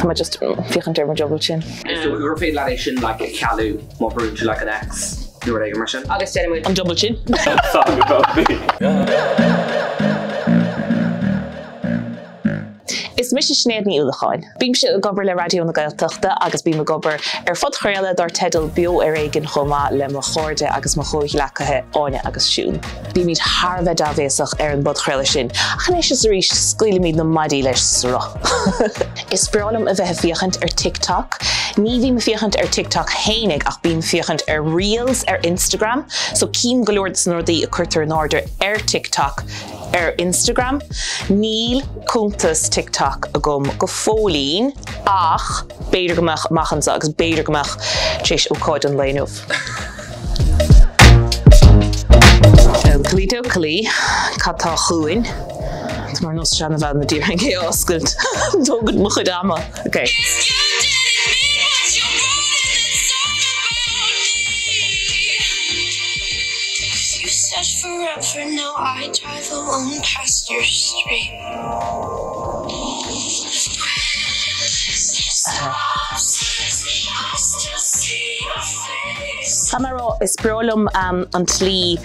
I just fiechan derma juggle chin. Gur féad le sin le a cealú má brúte le an ex nu é mar sin. Agus déanamid an double chin. Is mis snéad ní úlaáin. Bím se gobar le radio na Gaeltachta agus bím a gobar fod chréile dar tedal bio éigen chomá le mo chóde agus mo chóich lecathe áine agus siún. Bí míid Harbheith dábhéasach an bod chréile sin. Chanéis is rís scuile míid na madí leis sra. Is bralam a bheith fiachant TikTok. Ní bhí me fiachant TikTok hénig ach bím fiachant Reels Instagram. So cím galoord snordí a chuirtar an order TikTok Instagram. Níl cúntas TikTok a gom go fólín ach beidir gomach machansa agus beidir gomach tris ó cáid an léinmh. Calíto calí, catá chuin. Mar nos seanna bhead na dír an cé oscailt. Tógad mo chud ama. Okay. Forever now I drive alone past your street. Camera is brolum an tlí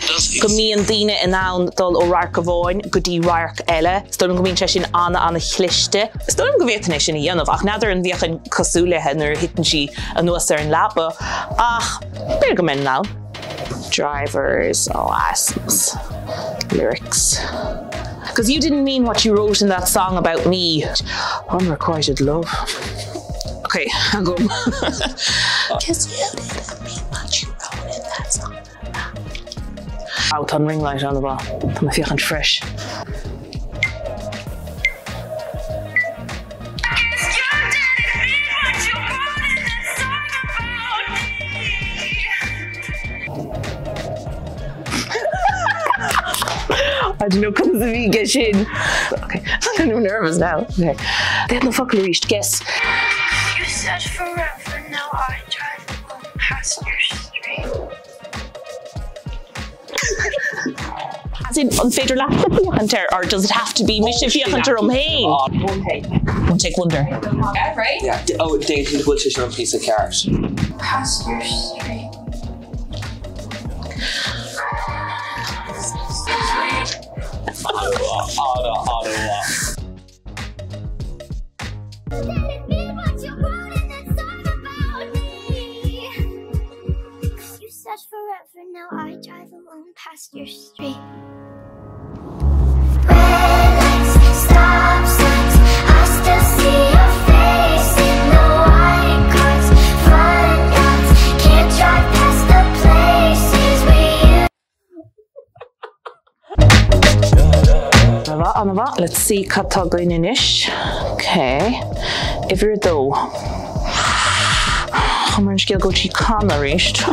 go mííon daine in ann dul ó raach go bháin go dtí raach eile. Stom go míonn sin anna chlichte. Stom go bhétainna sin dhéanamh ach nadidir an bhíochan cosúlathe nar hitan si an nuas ar an lapa ach beir go min ná. Drivers, oasis, lyrics. Because you didn't mean what you wrote in that song about me. Unrequited love. Okay, I'll go. Because you didn't mean what you wrote in that song about me. Out on ring light on the ball. I'm feeling fresh. I don't know, comes to me, get in. Okay, I'm nervous now. Okay. They had no fucking reached, guess. You said forever, now I drive alone past your street. As in, on Fader Lap Hunter, or does it have to be Mischief Hunter O'Main? One take. One take wonder. Yeah, right? Yeah. Oh, Dainty will fish on a piece of carrot. Past your street. Ottawa. You said forever, now I drive alone past your street. Red lights, stop signs, I still see your face in the white cars, fun yachts, can't drive past the places we used. Let's see catá going in ish. Okay. If you're though. I'm going to go to Canarisht.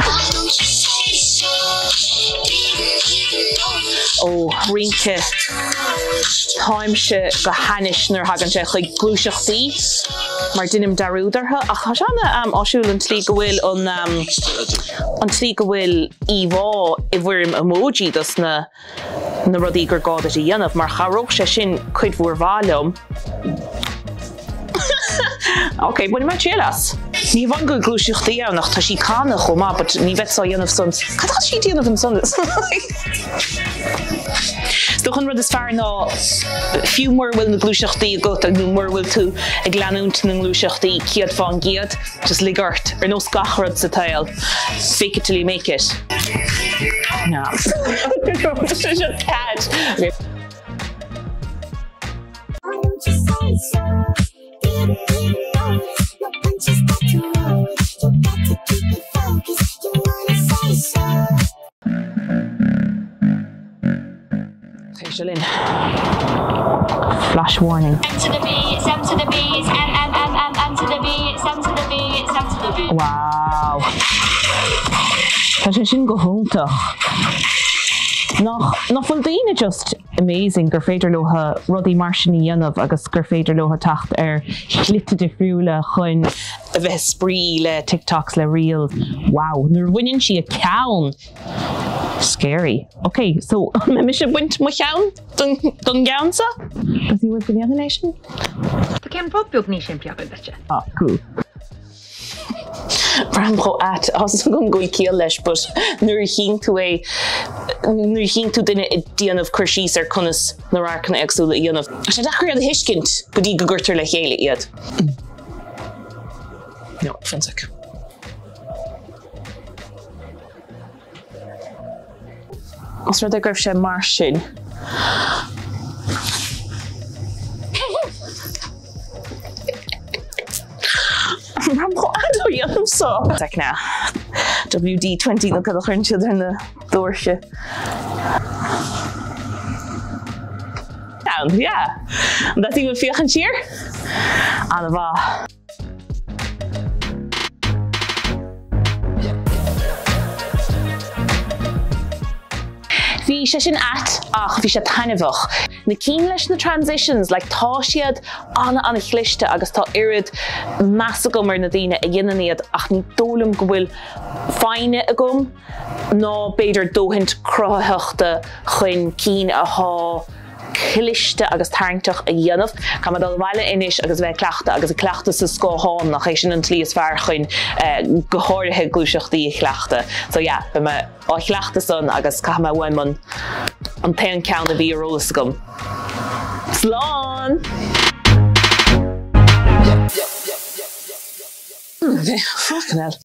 Oh, Rinke. Táimse go hanis nar hagan sé chuig glúiseachtaí mar dunim darúdartha ach tá seanna áisiúil an tlí go bhfuil an tlí go bhfuil íomhá I bhfuirim emoji dus na rudí gur gáda í dhéanamh mar charóg sé sin chuid bhfuair bháilm. Okay, buí mar chélas. Ní bhain go glúiseachtaí annach tá sí cána chomá, but ní bheith á dhéanamh son. Cadá sí dhéanamh an son? Stochen rud is fear ná fiú mór bhfuil na glúiseachtaí go ag nó mór bhfuil tú ag leanúnt na glúiseachtaí ciad fáin giad, just ligart ar nó scachrad sa tail. Fake it till you make it. No. This is just cat. Okay. Okay, Jolene. Flash warning. M to the B, it's M to the B, it's M to the B, it's M to the B, it's M to the B. Wow. Tá sé sin go húntaach. Nach bhfuil daoine just amazing gur féidir lotha rudí mar sin dhéanamh agus gur féidir lotha tacht ar chlitte difriúla chun a bheith sprí le TikToks le Reel. Wow, nuair bhaininn si a ceann Scary. Okay, so me should wint mo chean don geansa? Does he work in the other nation? Tá cean fód beag ní sin peach bete. Ah, cool. Brambo at as gom go kiel leis, but nuair chin tú duine I díanamh chuirsís ar conas na rácanna agsúla dhéanamh. Sé dachar an hiiscint go dtí go gurtar le chéile iad. No, fantastic. Os rud agribh sé mar sin. Brambo adó dhéanamh só. Take now. WD-20 na cadach ar an children na dúirse. Down, yeah. That's even fiochan siar? Anna bha. Bhí sé sin at ach bhí sé tainmhach. Na cín leis na transitions, like tá siad anna chlichte agus tá irid measa go mar na daoine a dhéanaan iad ach ní dólam go bhfuil fáine a gom ná beidir dóhaint crothaíochta chuin cín a há cliste agus tarintach a dhéanamh, Ca dal bhaile inis agus bheith cleachta agus a cleachta sa scóháin nach éis sin an tlí is fearr chuin go háirithe glúiseachtaí cleachta. So yeah, be me á cleachta son agus ca me bhain man an pean ceann a bhí arolalas gom. Slán! Fucking hell.